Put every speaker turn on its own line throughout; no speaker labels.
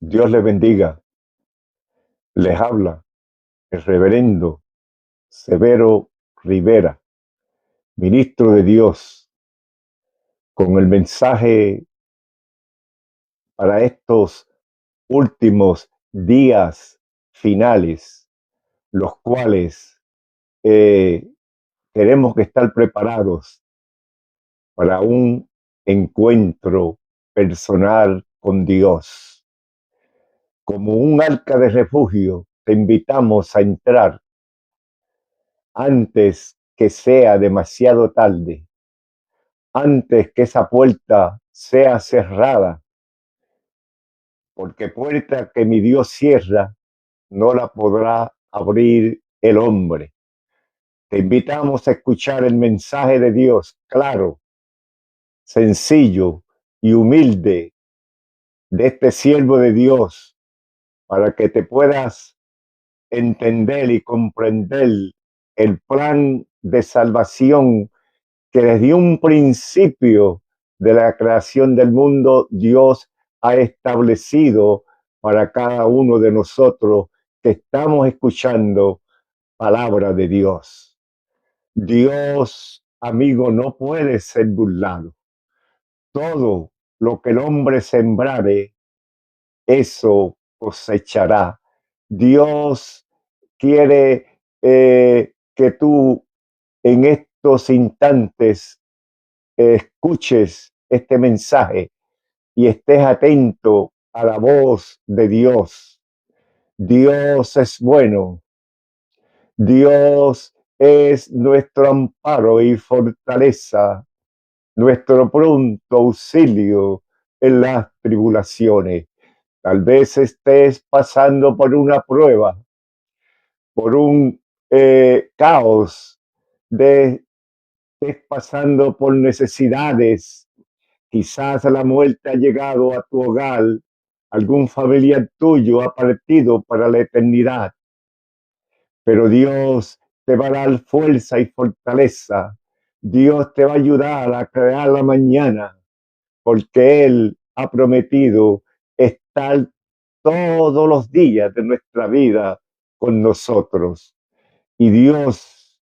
Dios les bendiga. Les habla el reverendo Severo Rivera, ministro de Dios, con el mensaje para estos últimos días finales, los cuales tenemos que estar preparados para un encuentro personal con Dios. Como un arca de refugio, te invitamos a entrar antes que sea demasiado tarde, antes que esa puerta sea cerrada, porque puerta que mi Dios cierra, no la podrá abrir el hombre. Te invitamos a escuchar el mensaje de Dios claro, sencillo y humilde de este siervo de Dios, para que te puedas entender y comprender el plan de salvación que desde un principio de la creación del mundo Dios ha establecido para cada uno de nosotros que estamos escuchando palabra de Dios. Dios, amigo, no puede ser burlado. Todo lo que el hombre sembrare, eso cosechará. Dios quiere que tú en estos instantes escuches este mensaje y estés atento a la voz de Dios. Dios es bueno. Dios es nuestro amparo y fortaleza, nuestro pronto auxilio en las tribulaciones. Tal vez estés pasando por una prueba, por un caos, estés pasando por necesidades. Quizás la muerte ha llegado a tu hogar, algún familiar tuyo ha partido para la eternidad, pero Dios te va a dar fuerza y fortaleza. Dios te va a ayudar a crear la mañana, porque Él ha prometido estar todos los días de nuestra vida con nosotros. Y Dios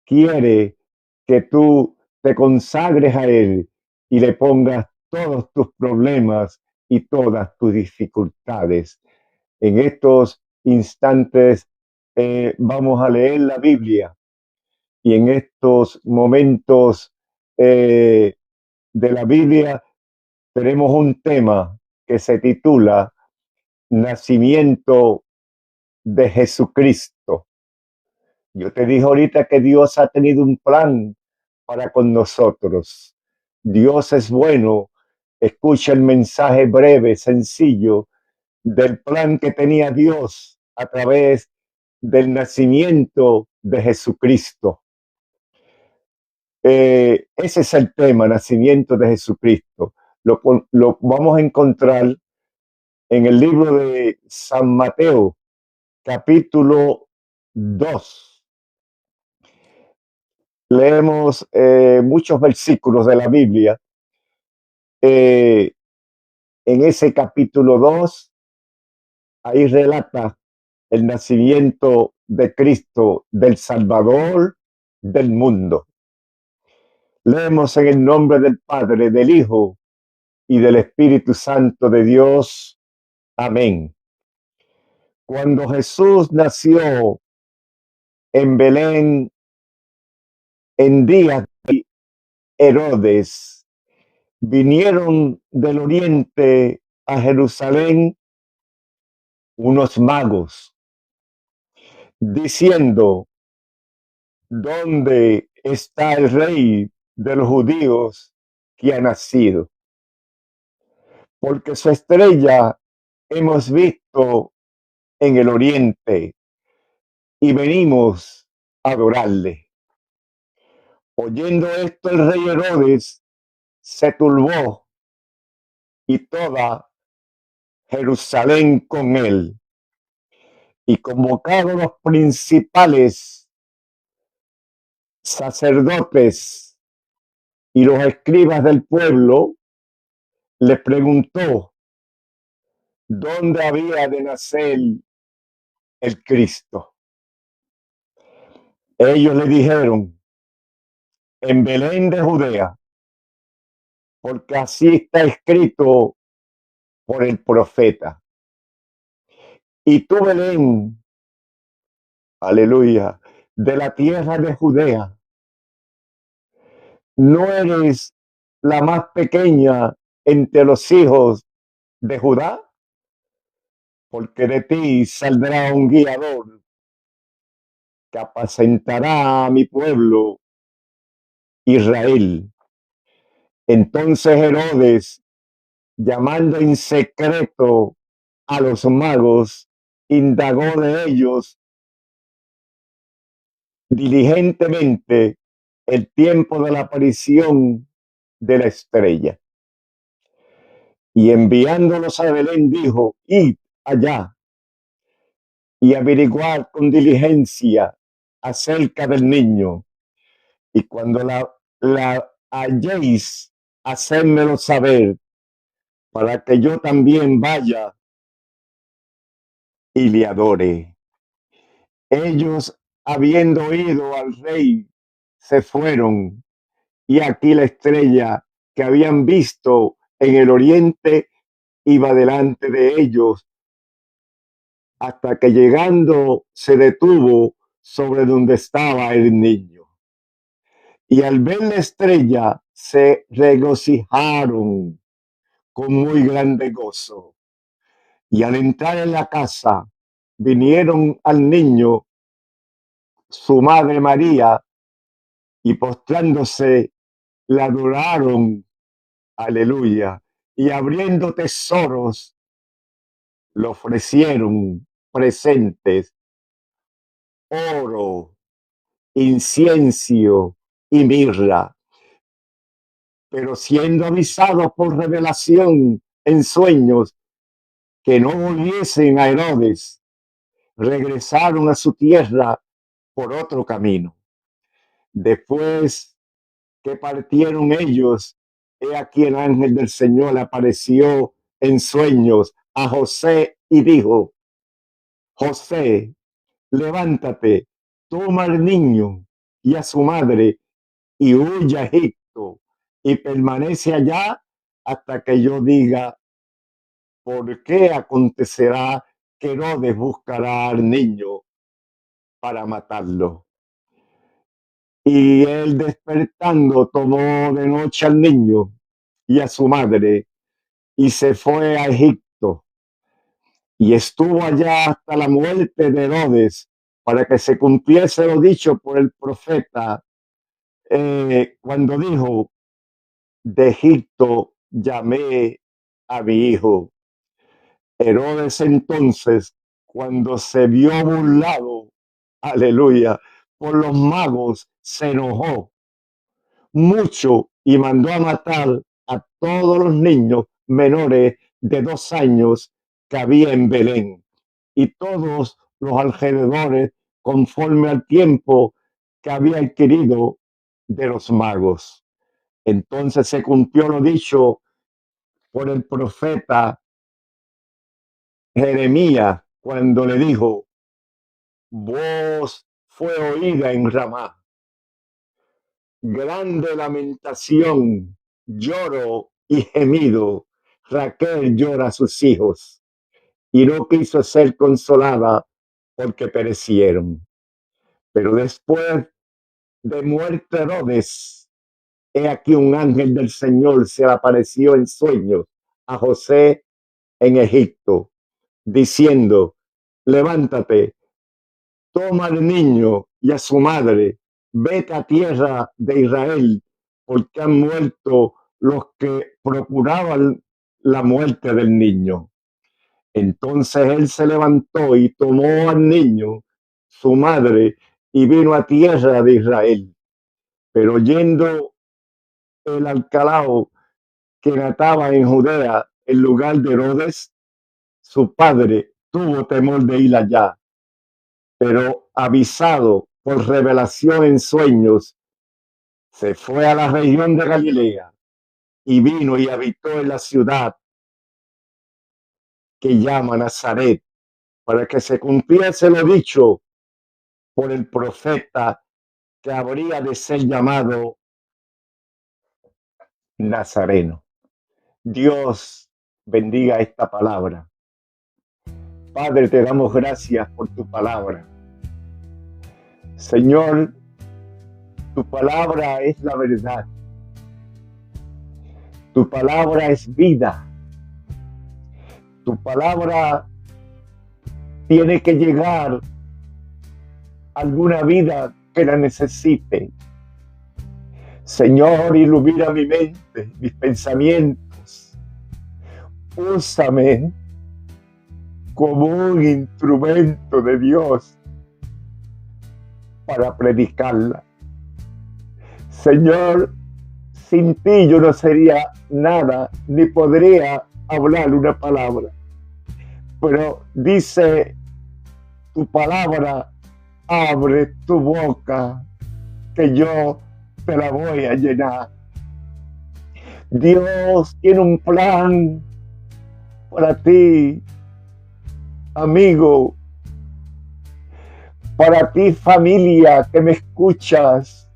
quiere que tú te consagres a Él y le pongas todos tus problemas y todas tus dificultades. En estos instantes vamos a leer la Biblia y en estos momentos de la Biblia tenemos un tema que se titula Nacimiento de Jesucristo. Yo te dije ahorita que Dios ha tenido un plan para con nosotros. Dios es bueno. Escucha el mensaje breve, sencillo, del plan que tenía Dios a través del nacimiento de Jesucristo. Ese es el tema, nacimiento de Jesucristo. Lo vamos a encontrar en el libro de San Mateo, capítulo 2. Leemos muchos versículos de la Biblia. En ese capítulo 2, ahí relata el nacimiento de Cristo, del Salvador del mundo. Leemos en el nombre del Padre, del Hijo y del Espíritu Santo de Dios. Amén. Cuando Jesús nació en Belén en días de Herodes, vinieron del oriente a Jerusalén unos magos, diciendo: ¿dónde está el rey de los judíos que ha nacido? Porque su estrella hemos visto en el oriente y venimos a adorarle. Oyendo esto, el rey Herodes se turbó y toda Jerusalén con él. Y convocados los principales sacerdotes y los escribas del pueblo, le preguntó: dónde había de nacer el Cristo. Ellos le dijeron, en Belén de Judea, porque así está escrito por el profeta. Y tú, Belén, aleluya, de la tierra de Judea, no eres la más pequeña entre los hijos de Judá, porque de ti saldrá un guiador que apacentará a mi pueblo Israel. Entonces Herodes, llamando en secreto a los magos, indagó de ellos diligentemente el tiempo de la aparición de la estrella. Y enviándolos a Belén dijo, id allá y averiguar con diligencia acerca del niño. Y cuando la halléis, hacérmelo saber, para que yo también vaya y le adore. Ellos, habiendo oído al rey, se fueron, y aquí la estrella que habían visto en el oriente iba delante de ellos, hasta que llegando se detuvo sobre donde estaba el niño. Y al ver la estrella se regocijaron con muy grande gozo. Y al entrar en la casa, vinieron al niño su madre María, y postrándose la adoraron, aleluya, y abriendo tesoros le ofrecieron presentes, oro, incienso y mirra. Pero siendo avisados por revelación en sueños que no volviesen a Herodes, regresaron a su tierra por otro camino. Después que partieron ellos, he aquí el ángel del Señor apareció en sueños a José y dijo, José, levántate, toma al niño y a su madre y huye a Egipto y permanece allá hasta que yo diga, ¿por qué acontecerá que Herodes buscará al niño para matarlo? Y él despertando tomó de noche al niño y a su madre y se fue a Egipto y estuvo allá hasta la muerte de Herodes, para que se cumpliese lo dicho por el profeta, cuando dijo, de Egipto llamé a mi hijo. Herodes entonces, cuando se vio burlado, aleluya, por los magos, se enojó mucho y mandó a matar a todos los niños menores de 2 años que había en Belén y todos los alrededores, conforme al tiempo que había adquirido de los magos. Entonces se cumplió lo dicho por el profeta Jeremías cuando le dijo, voz fue oída en Ramá, grande lamentación, lloro y gemido. Raquel llora a sus hijos y no quiso ser consolada porque perecieron. Pero después de muerte Herodes, he aquí un ángel del Señor se le apareció en sueños a José en Egipto, diciendo, levántate, toma al niño y a su madre, vete a tierra de Israel, porque han muerto los que procuraban la muerte del niño. Entonces él se levantó y tomó al niño, su madre, y vino a tierra de Israel. Pero yendo el alcalao que nataba en Judea, en lugar de Herodes, su padre tuvo temor de ir allá, pero avisado por revelación en sueños, se fue a la región de Galilea y vino y habitó en la ciudad que llama Nazaret, para que se cumpliese lo dicho por el profeta que habría de ser llamado Nazareno. Dios bendiga esta palabra. Padre, te damos gracias por tu palabra. Señor, tu palabra es la verdad. Tu palabra es vida. Tu palabra tiene que llegar a alguna vida que la necesite. Señor, ilumina mi mente, mis pensamientos. Úsame como un instrumento de Dios para predicarla. Señor, sin ti yo no sería nada, ni podría hablar una palabra. Pero dice tu palabra, abre tu boca, que yo te la voy a llenar. Dios tiene un plan para ti, amigo, para ti, familia que me escuchas,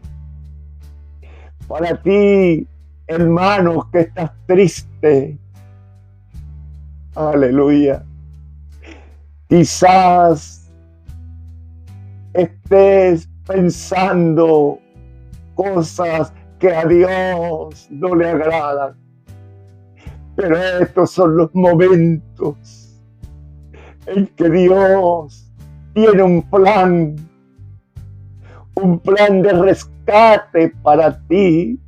para ti, hermano, que estás triste. Aleluya. Quizás estés pensando cosas que a Dios no le agradan, pero estos son los momentos en que Dios tiene un plan de rescate para ti.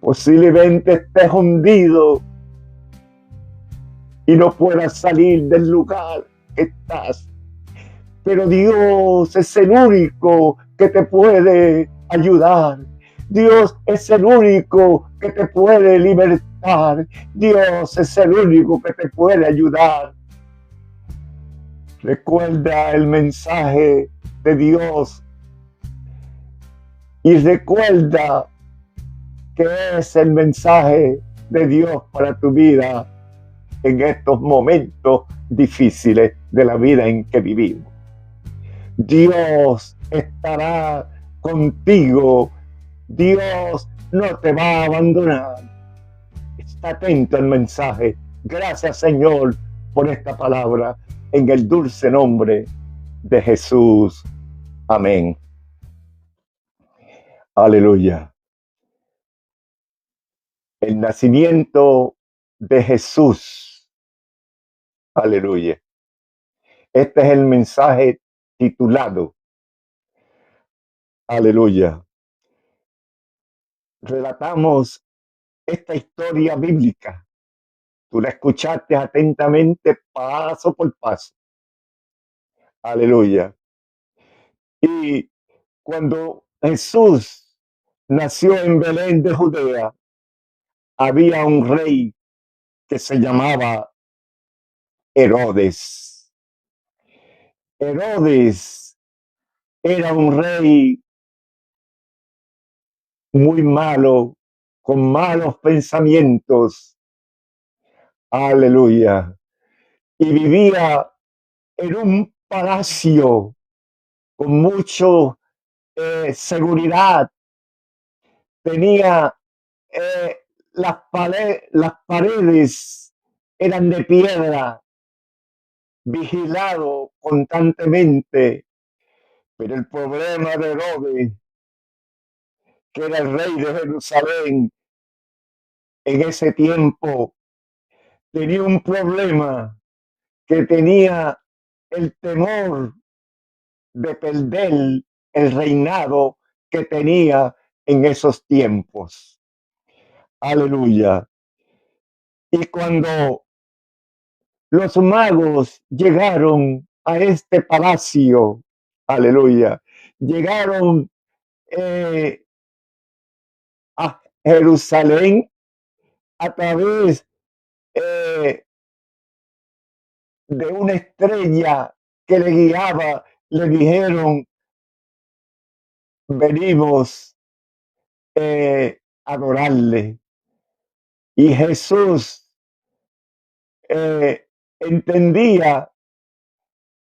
Posiblemente estés hundido y no puedas salir del lugar que estás, pero Dios es el único que te puede ayudar. Dios es el único que te puede libertar. Dios es el único que te puede ayudar. Recuerda el mensaje de Dios y recuerda que es el mensaje de Dios para tu vida en estos momentos difíciles de la vida en que vivimos. Dios estará contigo. Dios no te va a abandonar. Está atento al mensaje. Gracias, Señor, por esta palabra. En el dulce nombre de Jesús. Amén. Aleluya. El nacimiento de Jesús. Aleluya. Este es el mensaje titulado. Aleluya. Relatamos esta historia bíblica. Tú la escuchaste atentamente paso por paso. Aleluya. Y cuando Jesús nació en Belén de Judea, había un rey que se llamaba Herodes. Herodes era un rey muy malo, con malos pensamientos. Aleluya. Y vivía en un palacio con mucha seguridad. Tenía las paredes eran de piedra, vigilado constantemente. Pero el problema de Herodes, que era el rey de Jerusalén en ese tiempo, tenía un problema, que tenía el temor de perder el reinado que tenía en esos tiempos. Aleluya. Y cuando los magos llegaron a este palacio, aleluya, llegaron a Jerusalén a través de una estrella que le guiaba, le dijeron, venimos a adorarle. Y Jesús entendía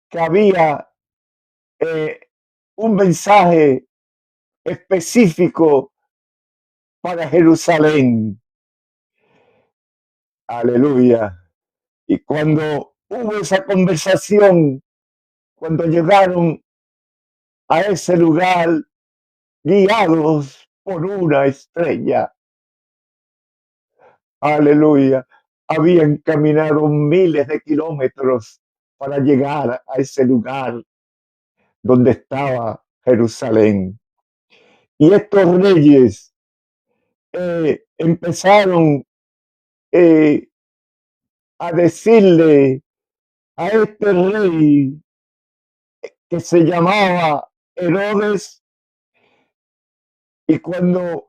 que había eh, un mensaje específico para Jerusalén. Aleluya. Y cuando hubo esa conversación, cuando llegaron a ese lugar guiados por una estrella, aleluya, habían caminado miles de kilómetros para llegar a ese lugar donde estaba Jerusalén. Y estos reyes empezaron eh, a decirle a este rey que se llamaba Herodes, y cuando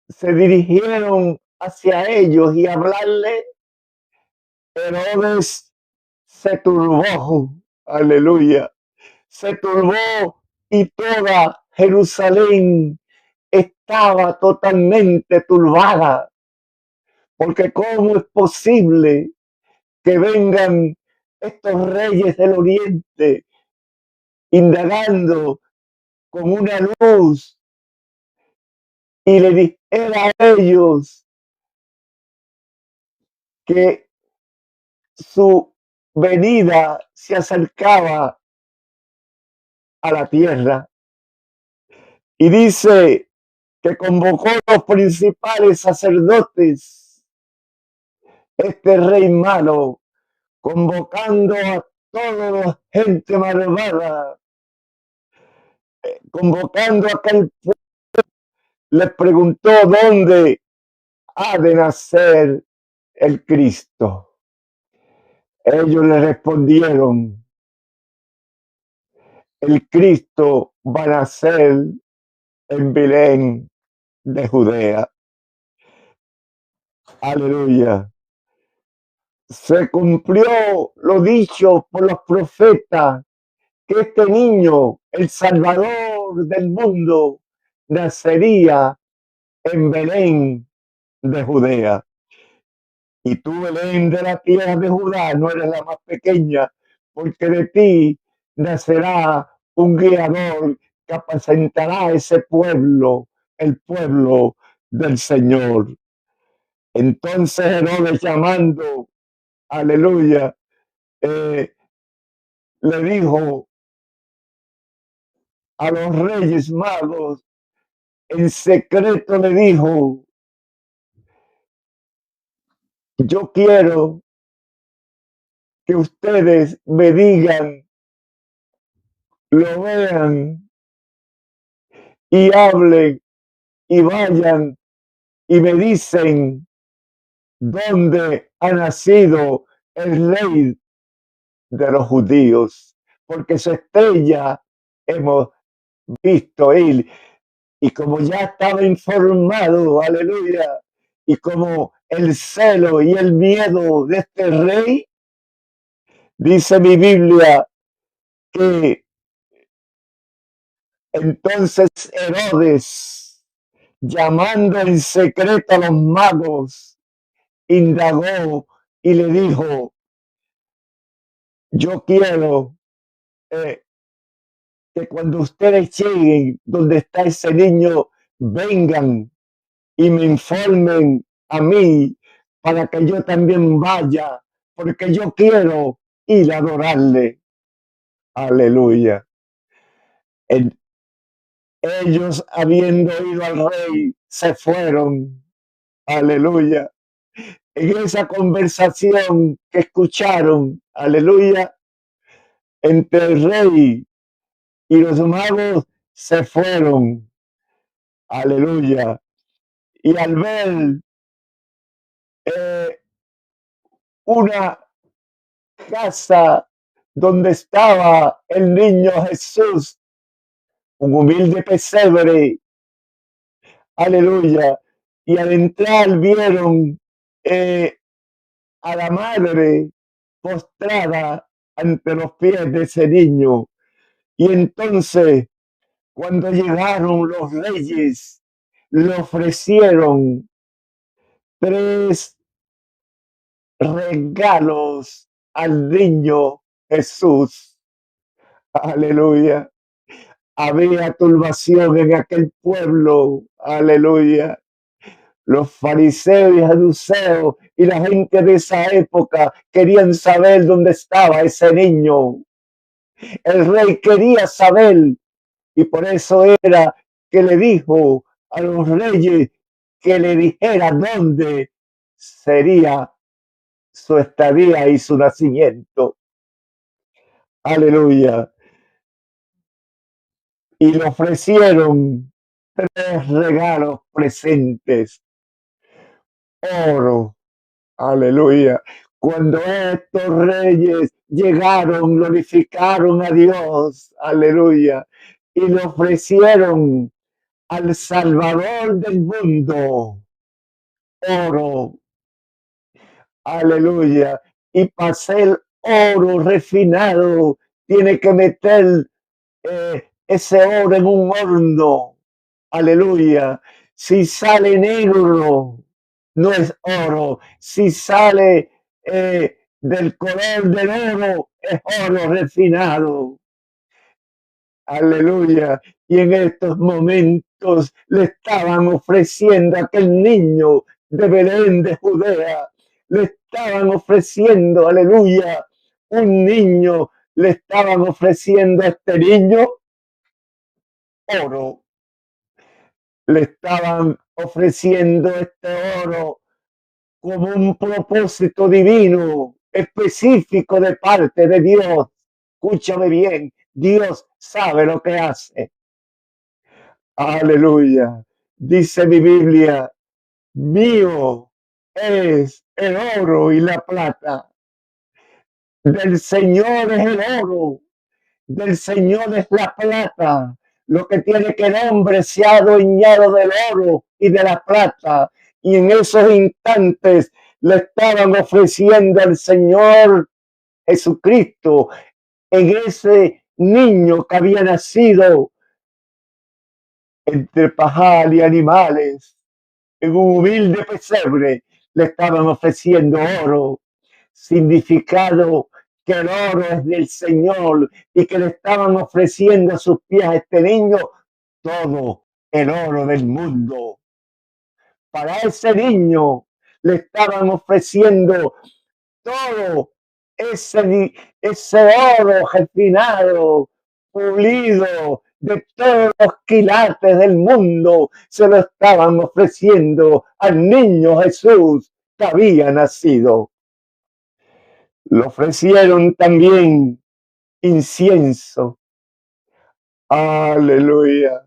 se dirigieron hacia ellos y hablarle, Herodes se turbó, aleluya, se turbó y toda Jerusalén estaba totalmente turbada, porque ¿cómo es posible que vengan estos reyes del oriente indagando con una luz y le dijera a ellos que su venida se acercaba a la tierra? Y dice que convocó a los principales sacerdotes, este rey malo, convocando a toda la gente malvada, convocando a aquel pueblo, les preguntó dónde ha de nacer el Cristo. Ellos le respondieron, el Cristo va a nacer en Belén de Judea. Aleluya. Se cumplió lo dicho por los profetas, que este niño, el Salvador del mundo, nacería en Belén de Judea. Y tú, Belén de la tierra de Judá, no eres la más pequeña, porque de ti nacerá un guiador que apacentará a ese pueblo, el pueblo del Señor. Entonces Herodes, llamando, aleluya, le dijo a los reyes magos, en secreto le dijo, yo quiero que ustedes me digan, lo vean y hablen y vayan y me dicen dónde ha nacido el rey de los judíos, porque su estrella hemos visto él. Y como ya estaba informado, aleluya, y como el celo y el miedo de este rey, dice mi Biblia que entonces Herodes, llamando en secreto a los magos, indagó y le dijo, yo quiero que cuando ustedes lleguen donde está ese niño, vengan y me informen a mí para que yo también vaya, porque yo quiero ir a adorarle. Aleluya. Ellos, habiendo ido al rey, se fueron. Aleluya. En esa conversación que escucharon, aleluya, entre el rey y los magos, se fueron. Aleluya. Y al ver eh, una casa donde estaba el niño Jesús, un humilde pesebre, aleluya, y al entrar vieron a la madre postrada ante los pies de ese niño. Y entonces, cuando llegaron los reyes, le ofrecieron tres regalos al niño Jesús. Aleluya. Había turbación en aquel pueblo. Aleluya. Los fariseos y saduceos y la gente de esa época querían saber dónde estaba ese niño. El rey quería saber y por eso era que le dijo a los reyes que le dijera dónde sería su estadía y su nacimiento. Aleluya. Y le ofrecieron tres regalos presentes. Oro. Aleluya. Cuando estos reyes llegaron, glorificaron a Dios. Aleluya. Y le ofrecieron al Salvador del mundo oro. Aleluya. Y para ser oro refinado, tiene que meter ese oro en un horno. Aleluya. Si sale negro, no es oro. Si sale del color del oro, es oro refinado. Aleluya. Y en estos momentos le estaban ofreciendo a aquel niño de Belén de Judea. Le estaban ofreciendo, aleluya, un niño. Le estaban ofreciendo a este niño oro. Le estaban ofreciendo este oro como un propósito divino, específico de parte de Dios. Escúchame bien, Dios sabe lo que hace. Aleluya. Dice mi Biblia, mío es el oro y la plata. Del Señor es el oro, del Señor es la plata. Lo que tiene que el hombre se ha adueñado del oro y de la plata. Y en esos instantes le estaban ofreciendo al Señor Jesucristo en ese niño que había nacido entre pajar y animales, en un humilde pesebre, le estaban ofreciendo oro, significado que el oro es del Señor y que le estaban ofreciendo a sus pies a este niño todo el oro del mundo. Para ese niño le estaban ofreciendo todo ese oro refinado, pulido, de todos los quilates del mundo, se lo estaban ofreciendo al niño Jesús que había nacido. Le ofrecieron también incienso. Aleluya.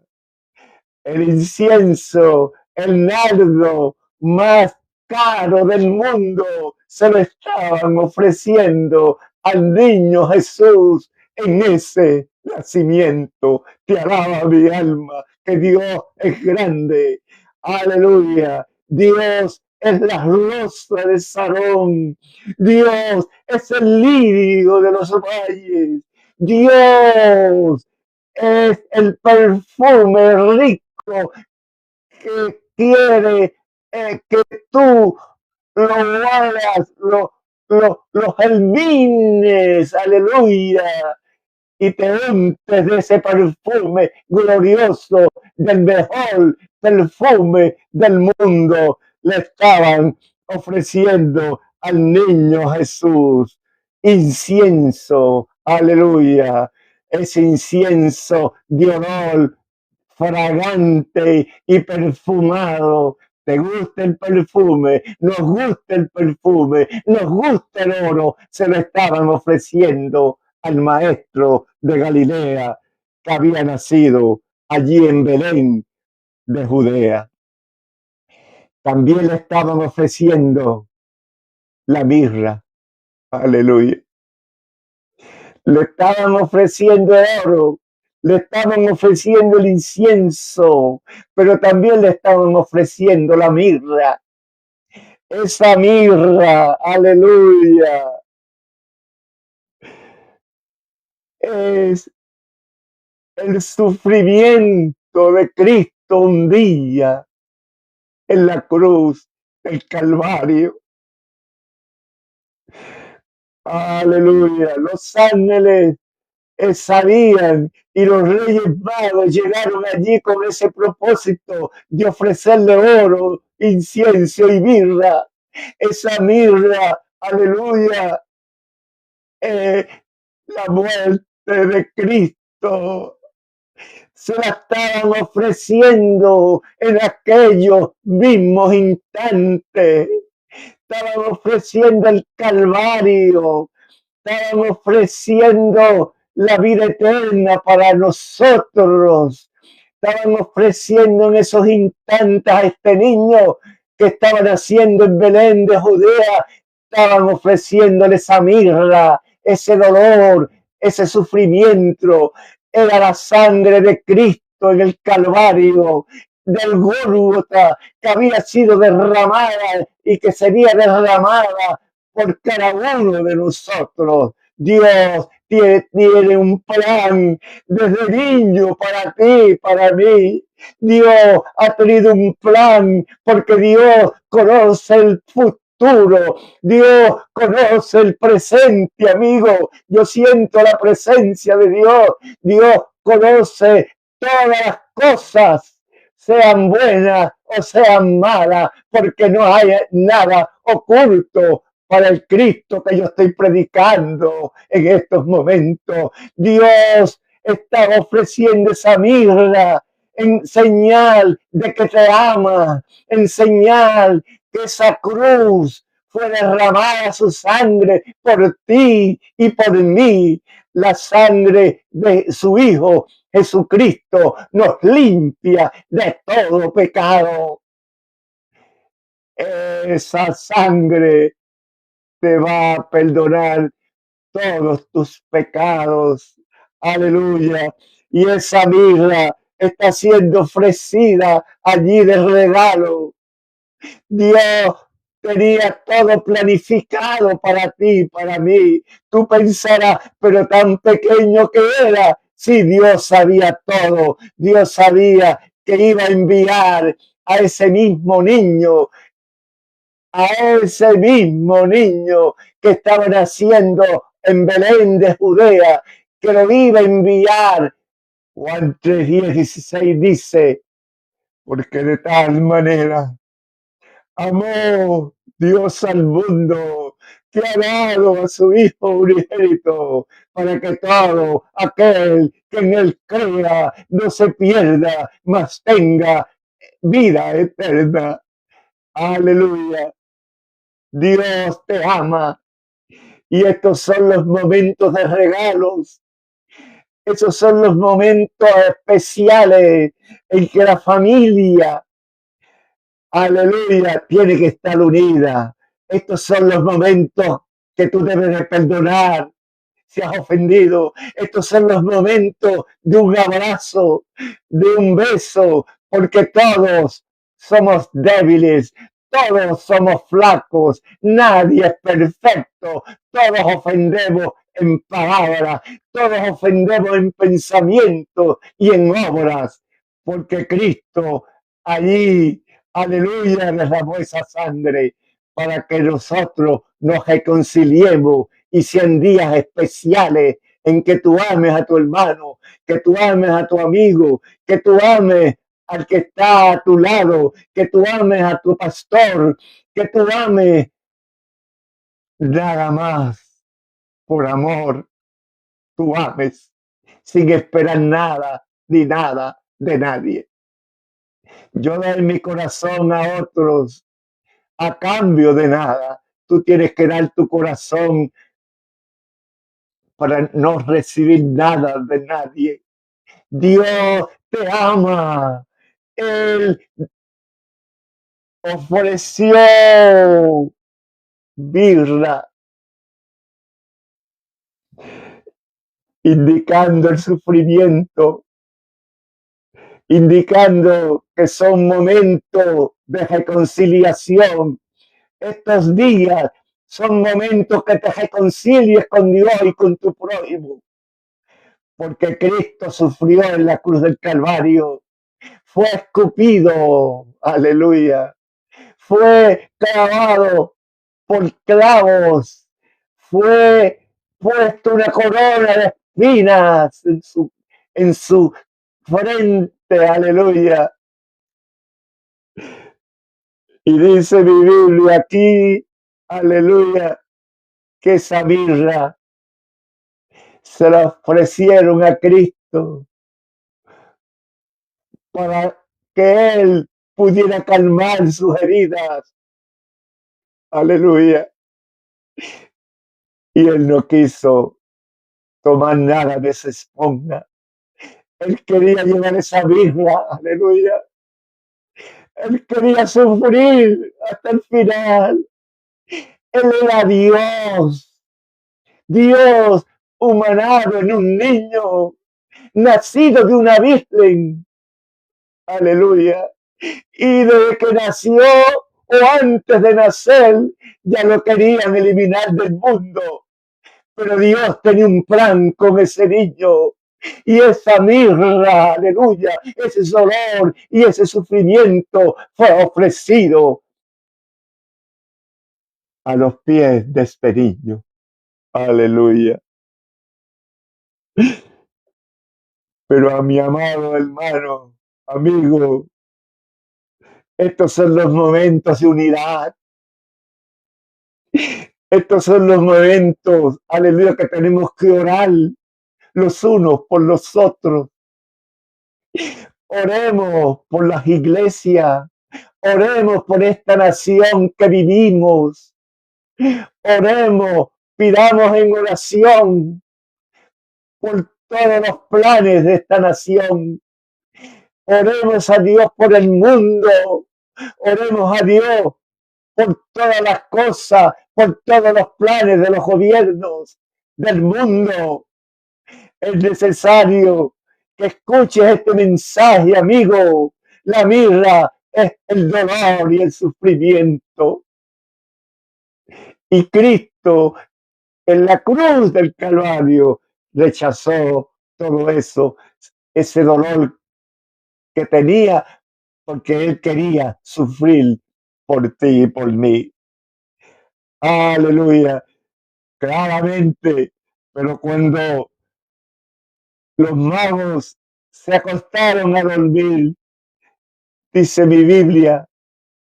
El incienso, el nardo más caro del mundo, se lo estaban ofreciendo al niño Jesús en ese nacimiento. Te alaba mi alma, que Dios es grande. Aleluya. Dios es la rosa de Sarón. Dios es el lirio de los valles. Dios es el perfume rico que quiere que tú lo hagas, lo germines, aleluya, y te untes de ese perfume glorioso, del mejor perfume del mundo. Le estaban ofreciendo al niño Jesús incienso, aleluya, ese incienso de olor fragante y perfumado. ¿Te gusta el perfume? Nos gusta el perfume, nos gusta el oro. Se lo estaban ofreciendo al maestro de Galilea que había nacido allí en Belén de Judea. También le estaban ofreciendo la mirra. Aleluya. Le estaban ofreciendo el oro, le estaban ofreciendo el incienso, pero también le estaban ofreciendo la mirra. Esa mirra, aleluya, es el sufrimiento de Cristo un día en la cruz del Calvario. Aleluya. Los ángeles sabían y los reyes magos llegaron allí con ese propósito de ofrecerle oro, incienso y mirra. Esa mirra, aleluya, eh, la muerte de Cristo se la estaban ofreciendo en aquellos mismos instantes. Estaban ofreciendo el Calvario, estaban ofreciendo la vida eterna para nosotros. Estaban ofreciendo en esos instantes a este niño que estaba naciendo en Belén de Judea. Estaban ofreciéndole esa mirra, ese dolor, ese sufrimiento. Era la sangre de Cristo en el Calvario, del Gólgota, que había sido derramada y que sería derramada por cada uno de nosotros. Dios tiene un plan desde niño para ti, para mí. Dios ha tenido un plan porque Dios conoce el futuro. Dios conoce el presente, amigo. Yo siento la presencia de Dios. Dios conoce todas las cosas, sean buenas o sean malas, porque no hay nada oculto para el Cristo que yo estoy predicando en estos momentos. Dios está ofreciendo esa mirra en señal de que te ama, en señal que esa cruz fue derramada su sangre por ti y por mí. La sangre de su Hijo Jesucristo nos limpia de todo pecado. Esa sangre te va a perdonar todos tus pecados. Aleluya. Y esa mirra está siendo ofrecida allí de regalo. Dios tenía todo planificado para ti, para mí. Tú pensarás, pero tan pequeño que era. Sí, Dios sabía todo. Dios sabía que iba a enviar a ese mismo niño, a ese mismo niño que estaba naciendo en Belén de Judea, que lo iba a enviar. Juan 3:16 dice, porque de tal manera amó Dios al mundo, que ha dado a su Hijo unigénito, para que todo aquel que en él crea no se pierda, mas tenga vida eterna. Aleluya. Dios te ama. Y estos son los momentos de regalos. Esos son los momentos especiales en que la familia, aleluya, tiene que estar unida. Estos son los momentos que tú debes de perdonar si has ofendido. Estos son los momentos de un abrazo, de un beso, porque todos somos débiles, todos somos flacos, nadie es perfecto, todos ofendemos en palabras, todos ofendemos en pensamiento y en obras, porque Cristo allí, aleluya, derramó esa sangre para que nosotros nos reconciliemos y sean días especiales en que tú ames a tu hermano, que tú ames a tu amigo, que tú ames al que está a tu lado, que tú ames a tu pastor, que tú ames nada más por amor, tú ames sin esperar nada ni nada de nadie. Yo doy mi corazón a otros a cambio de nada. Tú tienes que dar tu corazón para no recibir nada de nadie. Dios te ama. Él ofreció birra, indicando el sufrimiento, indicando que son momentos de reconciliación. Estos días son momentos que te reconcilies con Dios y con tu prójimo, porque Cristo sufrió en la cruz del Calvario, fue escupido, aleluya, fue clavado por clavos, fue puesto una corona de espinas en su frente, aleluya. Y dice mi Biblia aquí, aleluya, que esa mirra se la ofrecieron a Cristo para que Él pudiera calmar sus heridas, aleluya. Y Él no quiso tomar nada de esa esponja. Él quería llevar esa mirra, aleluya. Él quería sufrir hasta el final. Él era Dios, Dios humanado en un niño, nacido de una virgen, aleluya. Y desde que nació o antes de nacer, ya lo querían eliminar del mundo. Pero Dios tenía un plan con ese niño. Y esa mirra, aleluya, ese dolor y ese sufrimiento fue ofrecido a los pies de este niño. Aleluya. Pero a mi amado hermano, amigo, estos son los momentos de unidad. Estos son los momentos, aleluya, que tenemos que orar los unos por los otros. Oremos por las iglesias. Oremos por esta nación que vivimos. Oremos, pidamos en oración por todos los planes de esta nación. Oremos a Dios por el mundo. Oremos a Dios por todas las cosas, por todos los planes de los gobiernos del mundo. Es necesario que escuches este mensaje, amigo. La mirra es el dolor y el sufrimiento. Y Cristo en la cruz del Calvario rechazó todo eso, ese dolor que tenía, porque Él quería sufrir por ti y por mí. Aleluya, claramente. Pero cuando los magos se acostaron a dormir, dice mi Biblia,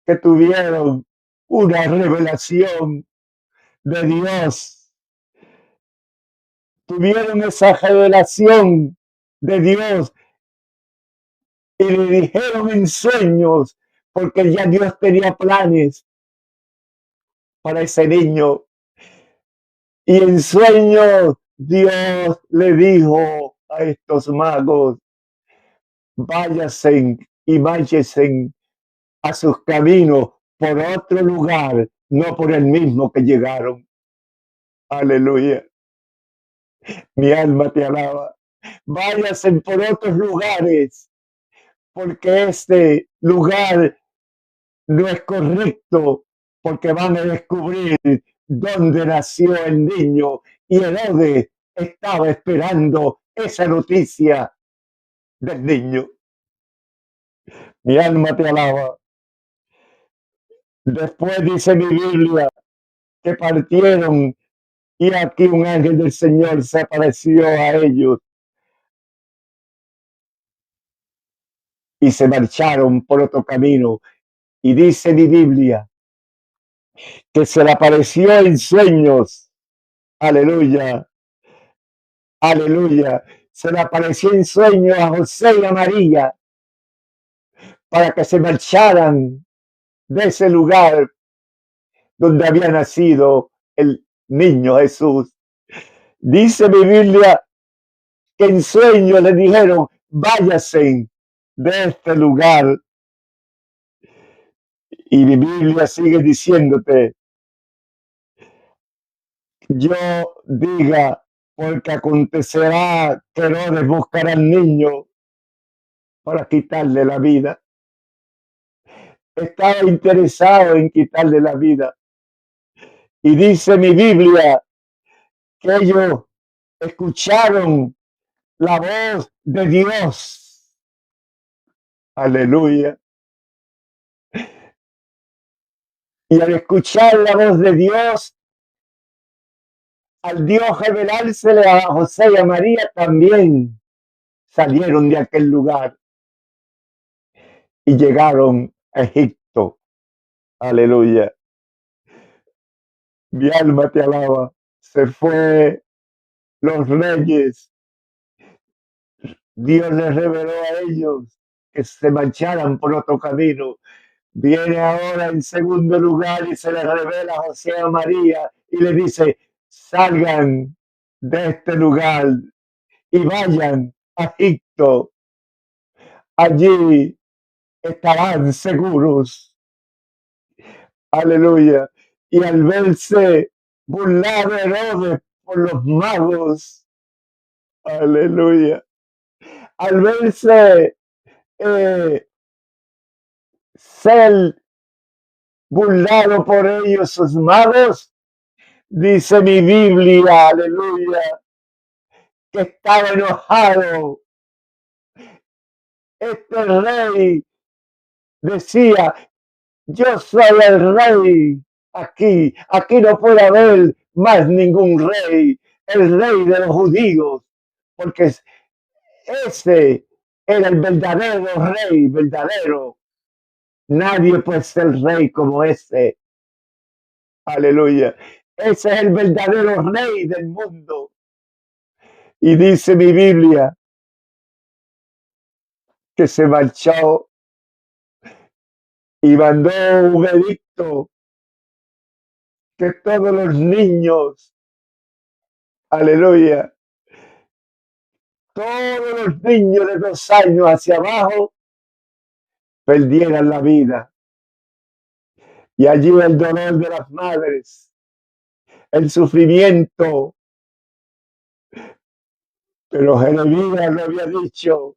que tuvieron una revelación de Dios. Tuvieron esa revelación de Dios y le dijeron en sueños, porque ya Dios tenía planes para ese niño. Y en sueños Dios le dijo a estos magos, váyanse y váyanse a sus caminos por otro lugar, no por el mismo que llegaron. Aleluya. Mi alma te alaba. Váyanse por otros lugares, porque este lugar no es correcto, porque van a descubrir dónde nació el niño. Y Herodes estaba esperando esa noticia del niño. Mi alma te alaba. Después dice mi Biblia que partieron y aquí un ángel del Señor se apareció a ellos y se marcharon por otro camino. Y dice mi Biblia que se le apareció en sueños. Aleluya, aleluya. Se le apareció en sueños a José y a María para que se marcharan de ese lugar donde había nacido el niño Jesús. Dice mi Biblia que en sueños le dijeron, váyase de este lugar. Y mi Biblia sigue diciéndote, yo diga, porque acontecerá que Herodes buscará al niño para quitarle la vida. Estaba interesado en quitarle la vida. Y dice mi Biblia que ellos escucharon la voz de Dios. Aleluya. Y al escuchar la voz de Dios, al Dios revelársele a José y a María, también salieron de aquel lugar y llegaron a Egipto. Aleluya. Mi alma te alaba. Se fue los reyes. Dios les reveló a ellos que se marcharan por otro camino. Viene ahora en segundo lugar y se les revela a José y a María y le dice, salgan de este lugar y vayan a Egipto. Allí estarán seguros. Aleluya. Y al verse burlado Herodes por los magos, aleluya, al verse ser burlado por ellos sus magos, dice mi Biblia, aleluya, que estaba enojado. Este rey decía, yo soy el rey aquí no puede haber más ningún rey, el rey de los judíos, porque ese era el verdadero rey, verdadero. Nadie puede ser rey como ese. Aleluya. Ese es el verdadero rey del mundo. Y dice mi Biblia que se marchó y mandó un edicto que todos los niños, aleluya, todos los niños de 2 años hacia abajo perdieran la vida. Y allí el dolor de las madres, el sufrimiento. Pero Jeremías lo había dicho,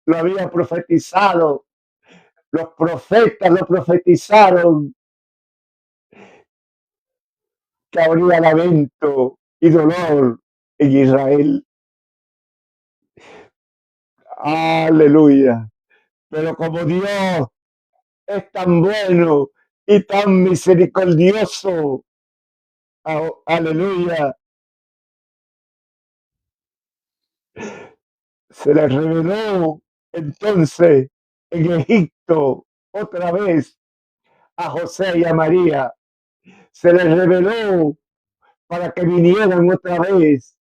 lo había profetizado, los profetas lo profetizaron, que habría lamento y dolor en Israel. Aleluya. Pero como Dios es tan bueno y tan misericordioso, aleluya, se le reveló entonces en Egipto otra vez a José y a María. Se les reveló para que vinieran otra vez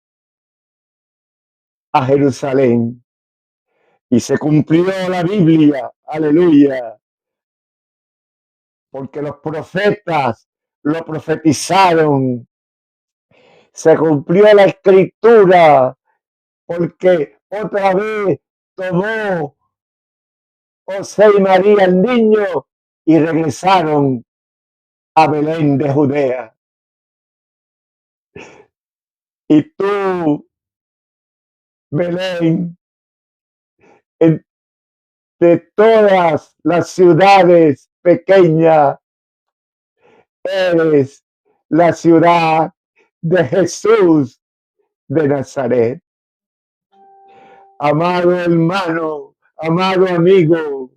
a Jerusalén. Y se cumplió la Biblia, aleluya, porque los profetas lo profetizaron. Se cumplió la escritura, porque otra vez tomó José y María el niño y regresaron a Belén de Judea. Y tú, Belén, de todas las ciudades pequeñas, eres la ciudad de Jesús de Nazaret. Amado hermano, amado amigo,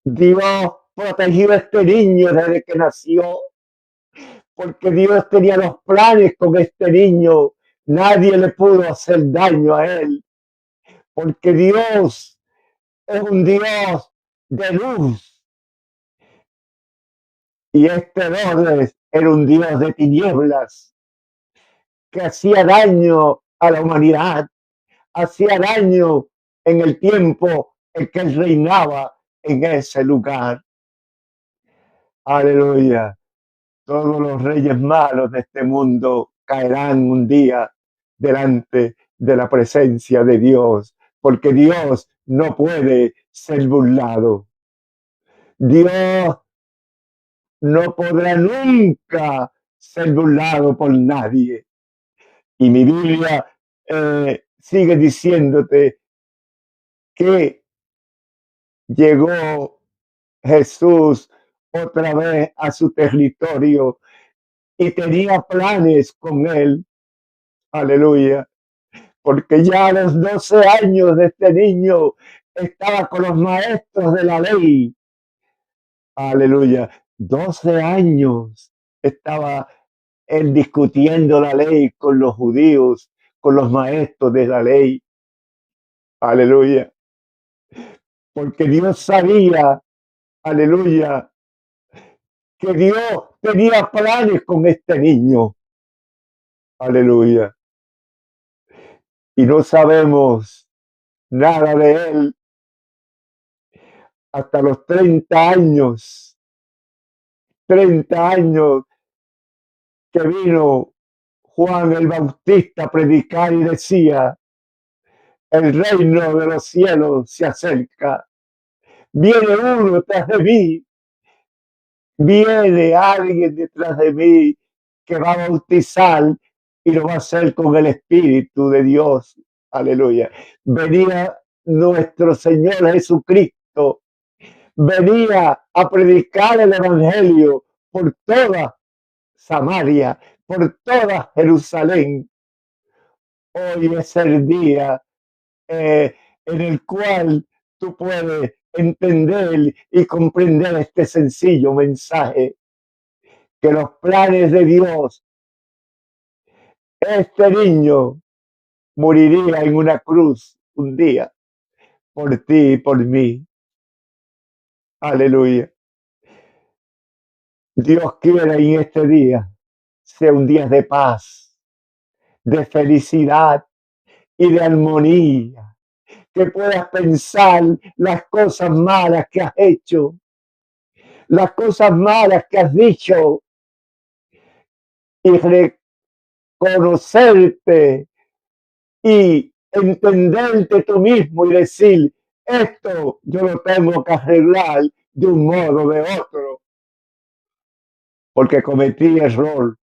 Dios protegió a este niño desde que nació, porque Dios tenía los planes con este niño. Nadie le pudo hacer daño a él, porque Dios es un Dios de luz. Y este Herodes era un Dios de tinieblas que hacía daño a la humanidad, hacía daño en el tiempo en que él reinaba en ese lugar. Aleluya. Todos los reyes malos de este mundo caerán un día delante de la presencia de Dios, porque Dios no puede ser burlado. Dios no podrá nunca ser burlado por nadie. Y mi Biblia sigue diciéndote que llegó Jesús otra vez a su territorio y tenía planes con él. Aleluya. Porque ya a los 12 años de este niño estaba con los maestros de la ley. Aleluya. 12 años estaba él discutiendo la ley con los judíos, con los maestros de la ley. Aleluya. Porque Dios sabía, aleluya, que Dios tenía planes con este niño. Aleluya. Y no sabemos nada de él hasta los 30 años. 30 años que vino Juan el Bautista a predicar y decía, el reino de los cielos se acerca. Viene uno tras de mí, viene alguien detrás de mí que va a bautizar y lo va a hacer con el Espíritu de Dios. Aleluya. Venía nuestro Señor Jesucristo, venía a predicar el Evangelio por toda Samaria, por toda Jerusalén. Hoy es el día en el cual tú puedes entender y comprender este sencillo mensaje, que los planes de Dios, este niño moriría en una cruz un día por ti y por mí. Aleluya. Dios quiere en este día sea un día de paz, de felicidad y de armonía, que puedas pensar las cosas malas que has hecho, las cosas malas que has dicho y reconocerte y entenderte tú mismo y decir, esto yo lo tengo que arreglar de un modo o de otro, porque cometí error.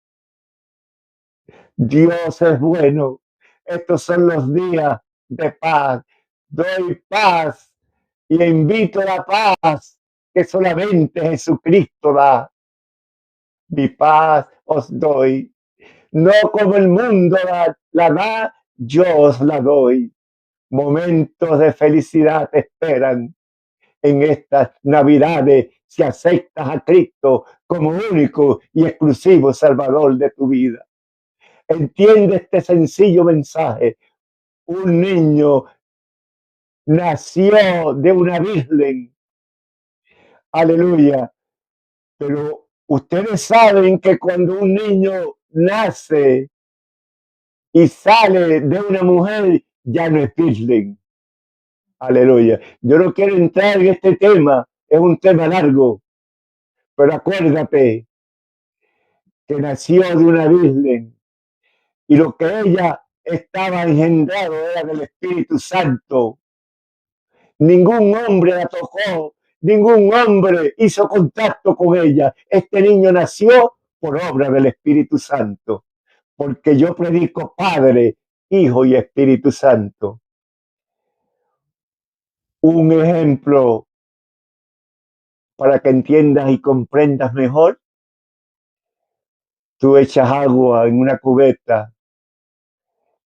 Dios es bueno. Estos son los días de paz. Doy paz y invito a la paz que solamente Jesucristo da. Mi paz os doy. No como el mundo la da, yo os la doy. Momentos de felicidad te esperan en estas Navidades si aceptas a Cristo como único y exclusivo Salvador de tu vida. Entiende este sencillo mensaje. Un niño nació de una virgen. Aleluya. Pero ustedes saben que cuando un niño nace y sale de una mujer, ya no es virgen. Aleluya. Yo no quiero entrar en este tema, es un tema largo, pero acuérdate que nació de una virgen y lo que ella estaba engendrado era del Espíritu Santo. Ningún hombre la tocó, ningún hombre hizo contacto con ella. Este niño nació por obra del Espíritu Santo, porque yo predico Padre, Hijo y Espíritu Santo. Un ejemplo para que entiendas y comprendas mejor. Tú echas agua en una cubeta,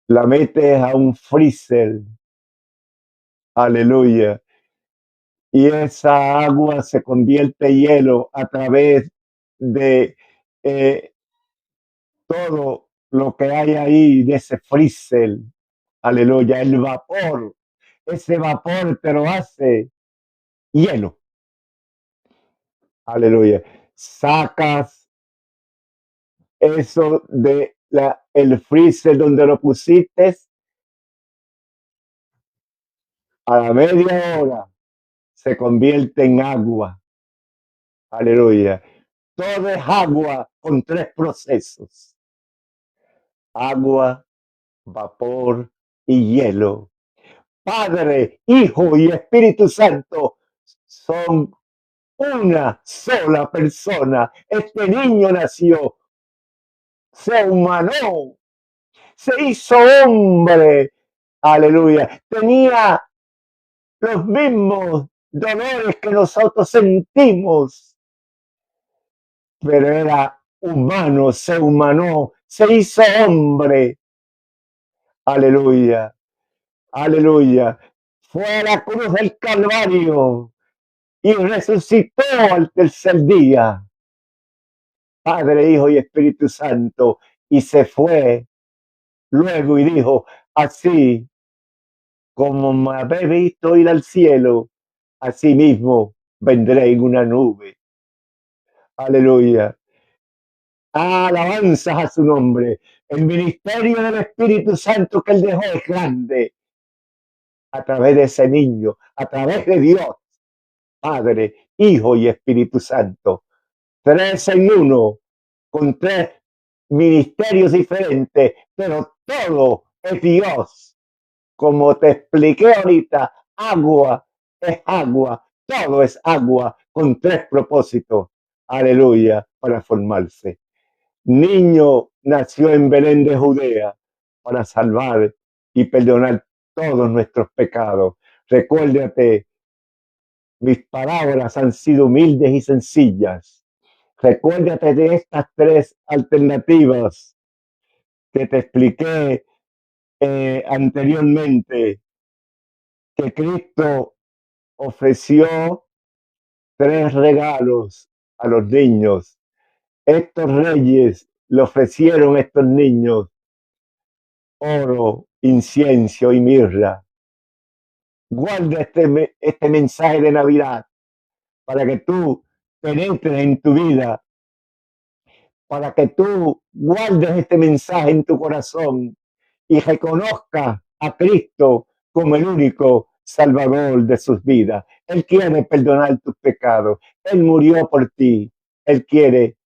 la metes a un freezer, aleluya, y esa agua se convierte en hielo a través de todo lo que hay ahí de ese freezer, aleluya, el vapor, ese vapor te lo hace hielo, aleluya. Sacas eso de el freezer donde lo pusiste, a la media hora se convierte en agua, aleluya. Todo es agua con tres procesos: agua, vapor y hielo. Padre, Hijo y Espíritu Santo son una sola persona. Este niño nació, se humanó, se hizo hombre, aleluya. Tenía los mismos dolores que nosotros sentimos, pero era humano, se humanó, se hizo hombre, aleluya, aleluya. Fue a la cruz del Calvario y resucitó al tercer día. Padre, Hijo y Espíritu Santo, y se fue luego y dijo, así como me habéis visto ir al cielo, así mismo vendré en una nube. Aleluya. Alabanzas a su nombre. El ministerio del Espíritu Santo que él dejó es grande a través de ese niño, a través de Dios, Padre, Hijo y Espíritu Santo. Tres en uno, con tres ministerios diferentes, pero todo es Dios. Como te expliqué ahorita, agua es agua, todo es agua, con tres propósitos. Aleluya, para formarse. Niño nació en Belén de Judea para salvar y perdonar todos nuestros pecados. Recuérdate, mis palabras han sido humildes y sencillas. Recuérdate de estas tres alternativas que te expliqué anteriormente, que Cristo ofreció tres regalos a los niños. Estos reyes le ofrecieron a estos niños oro, incienso y mirra. Guarda este mensaje de Navidad para que tú penetres en tu vida, para que tú guardes este mensaje en tu corazón y reconozcas a Cristo como el único Salvador de sus vidas. Él quiere perdonar tus pecados. Él murió por ti. Él quiere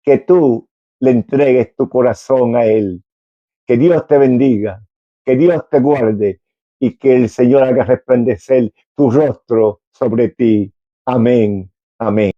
que tú le entregues tu corazón a Él. Que Dios te bendiga, que Dios te guarde y que el Señor haga resplandecer tu rostro sobre ti. Amén. Amén.